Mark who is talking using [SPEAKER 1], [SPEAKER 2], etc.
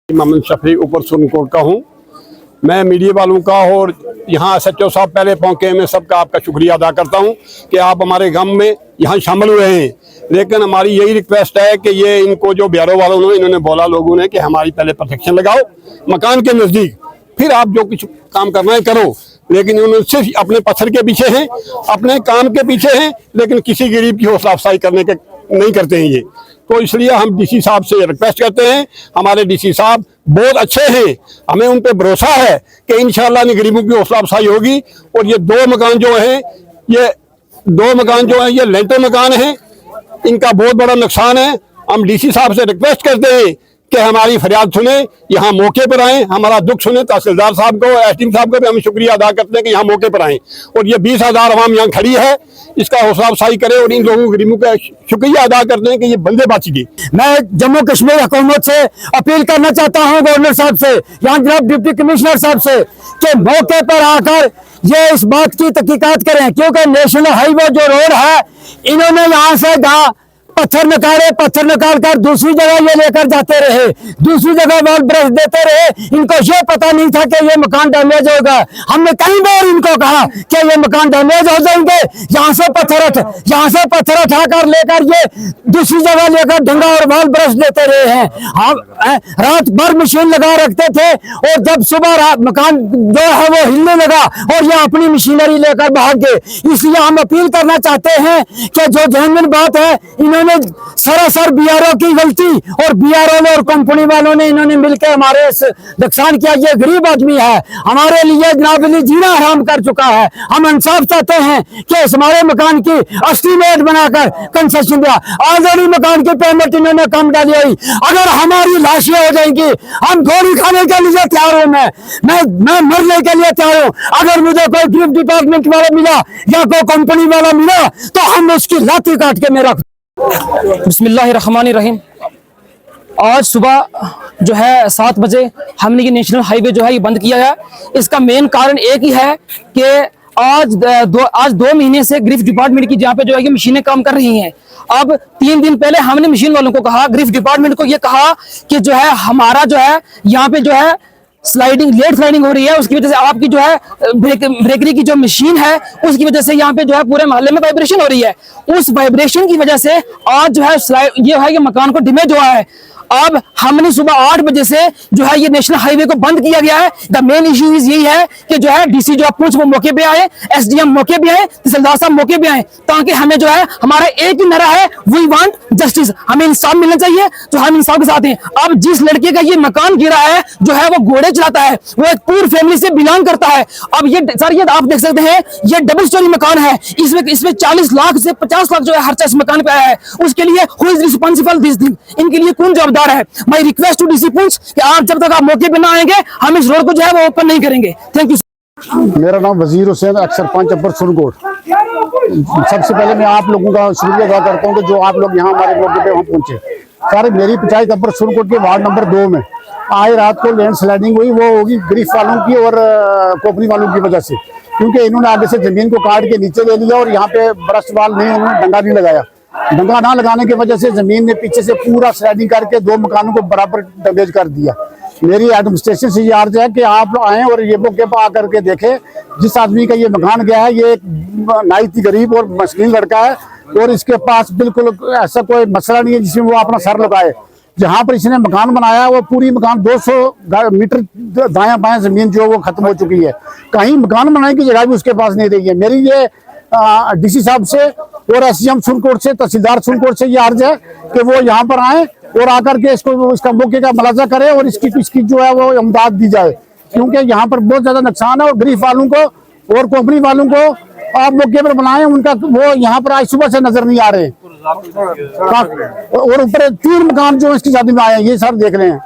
[SPEAKER 1] मोहम्मद शफी ऊपर सुरनकोट का हूँ। मैं मीडिया वालों का और यहाँ SHO साहब पहले पहुँचे में सबका आपका शुक्रिया अदा करता हूँ कि आप हमारे गांव में यहाँ शामिल हुए हैं। लेकिन हमारी यही रिक्वेस्ट है कि ये इनको जो बिहारों वालों ने इन्होंने बोला लोगों ने कि हमारी पहले प्रोटेक्शन लगाओ मकान के नज़दीक, फिर आप जो कुछ काम करना है करो। लेकिन उन्होंने सिर्फ अपने पत्थर के पीछे हैं, अपने काम के पीछे हैं, लेकिन किसी गरीब की हौसला अफजाई करने के नहीं करते हैं ये। तो इसलिए हम DC साहब से रिक्वेस्ट करते हैं, हमारे DC साहब बहुत अच्छे हैं, हमें उन पे भरोसा है कि इंशाल्लाह इन गरीबों की हौसला अफजाई होगी। और ये दो मकान जो हैं ये लेंटर मकान हैं, इनका बहुत बड़ा नुकसान है। हम DC साहब से रिक्वेस्ट करते हैं कि हमारी फरियाद सुने, यहाँ मौके पर आएँ, हमारा दुख सुने। तहसीलदार साहब को, SDM साहब को भी हम शुक्रिया अदा करते हैं कि यहाँ मौके पर आएँ और ये 20,000 आवाम यहाँ खड़ी है, इसका हौसला अफजाई करे। और इन लोगों गरीबों का शुक्रिया अदा करते हैं कि ये बंदे बच गए।
[SPEAKER 2] मैं जम्मू कश्मीर हुकूमत से अपील करना चाहता हूँ, गवर्नर साहब से, यहाँ जनाब डिप्टी कमिश्नर साहब से, कि मौके पर आकर ये इस बात की तहकीकात करें, क्योंकि नेशनल हाईवे जो रोड है इन्होंने यहाँ से पत्थर निकाल कर दूसरी जगह ये लेकर जाते रहे, दूसरी जगह वॉल ब्रश देते रहे। इनको ये पता नहीं था कि ये मकान डैमेज होगा। हमने कई बार इनको कहा कि ये मकान डैमेज हो जाएंगे, यहाँ से पत्थर उठाकर लेकर ये दूसरी जगह लेकर ढंगा और वॉल ब्रश देते रहे हैं। हम रात भर मशीन लगा रखते थे और जब सुबह मकान जो है वो हिलने लगा और ये अपनी मशीनरी लेकर भाग गए। इसलिए हम अपील करना चाहते हैं कि जो जेन्युइन बात है, इन्होंने सरासर BRO की गलती और BRO ने और कंपनी वालों ने इन्होंने मिलकर हमारे नुकसान किया। ये गरीब आदमी है, हमारे लिए जनाब जीना हराम कर चुका है। हम इंसाफ चाहते हैं कि हमारे मकान की एस्टीमेट बनाकर कंसेशन दिया। ऑलरेडी मकान की पेमेंट इन्होंने कम डाली हुई। अगर हमारी लाशें हो जाएंगी, हम गोली खाने के लिए तैयार हूं। मैं मरने के लिए तैयार हूं। अगर मुझे कोई गिफ्ट डिपार्टमेंट वाला मिला या कोई कंपनी वाला मिला तो हम उसकी लाठी काट के मेरा।
[SPEAKER 3] बिस्मिल्लाहिर्रहमानिर्रहीम। आज सुबह जो है 7 बजे हमने ये नेशनल हाईवे जो है ये बंद किया है। इसका मेन कारण एक ही है कि आज 2 महीने से ग्रिफ डिपार्टमेंट की जहाँ पे जो है ये मशीनें काम कर रही हैं। अब 3 दिन पहले हमने मशीन वालों को कहा, ग्रिफ डिपार्टमेंट को ये कहा कि जो है हमारा जो है यहाँ पे जो है लेट स्लाइडिंग हो रही है, उसकी वजह से आपकी जो है ब्रेकरी की जो मशीन है उसकी वजह से यहाँ पे जो है पूरे मोहल्ले में वाइब्रेशन हो रही है। उस वाइब्रेशन की वजह से आज जो है ये मकान को डैमेज हुआ है। अब हमने सुबह 8 बजे से जो है ये नेशनल हाईवे को बंद किया गया है। द मेन इश्यू यही है कि जो है DC जो पूंछ वो मौके पे आए, SDM मौके पे आए, तहसीलदार साहब मौके पे आए, ताकि हमें जो है हमारा एक ही नारा है, वी वांट जस्टिस, हमें इंसाफ मिलना चाहिए। तो हम इंसाफ के साथ हैं। अब जिस लड़के का ये मकान गिरा है जो है वो घोड़े चलाता है, वो एक पूर फैमिली से बिलोंग करता है। अब ये सर ये आप देख सकते हैं, ये डबल स्टोरी मकान है, इसमें 40 लाख से 50 लाख जो है खर्चा इस मकान पे आया है। उसके लिए who is responsible this thing, इनके लिए कौन जवाबदार है? माय रिक्वेस्ट टू DC पूंछ कि आप जब तक आप मौके पे ना आएंगे हम इस रोड को जो है वो ओपन नहीं करेंगे। Thank you.
[SPEAKER 4] मेरा नाम वजीर हुसैन, एक्स सरपंच अपर सुरनकोट। सबसे पहले मैं आप लोगों का शुक्रिया अदा करता हूँ कि जो आप लोग यहाँ हमारे मौके पे वहाँ पहुँचे। सर मेरी पंचायत अपर सुरनकोट के वार्ड नंबर 2 में आज रात को लैंड स्लाइडिंग हुई, वो होगी ग्रीफ वालों की और कंपनी वालों की वजह से, क्योंकि इन्होंने आगे से जमीन को काट के नीचे ले लिया और यहाँ पे ब्रश वाल नहीं, उन्होंने डंगा नहीं लगाया। डंगा ना लगाने की वजह से जमीन ने पीछे से पूरा स्लाइडिंग करके 2 मकानों को बराबर डैमेज कर दिया। मेरी एडमिनिस्ट्रेशन से ये अर्ज है कि आप आए और ये मौके पर आकर के देखें। जिस आदमी का ये मकान गया है ये एक नाइती गरीब और मस्कीन लड़का है और इसके पास बिल्कुल ऐसा कोई मसला नहीं है जिसमें वो अपना सर लगाए। जहाँ पर इसने मकान बनाया वो पूरी मकान 200 मीटर दायां बायां जमीन जो वो खत्म हो चुकी है। कहीं मकान बनाने की जगह भी उसके पास नहीं रही है। मेरी ये DC साहब से और SDM सुरनकोट से, तहसीलदार सुरनकोट से ये अर्ज है कि वो यहाँ पर आए और आकर के इसका मौके का मुलाजा करें और इसकी जो है वो इमदाद दी जाए, क्योंकि यहाँ पर बहुत ज्यादा नुकसान है। और गरीब वालों को और कंपनी वालों को आप मौके पर बनाए, उनका वो यहाँ पर आज सुबह से नजर नहीं आ रहे। और ऊपर 3 मकान जो इसकी शादी में आए हैं ये सर देख रहे हैं।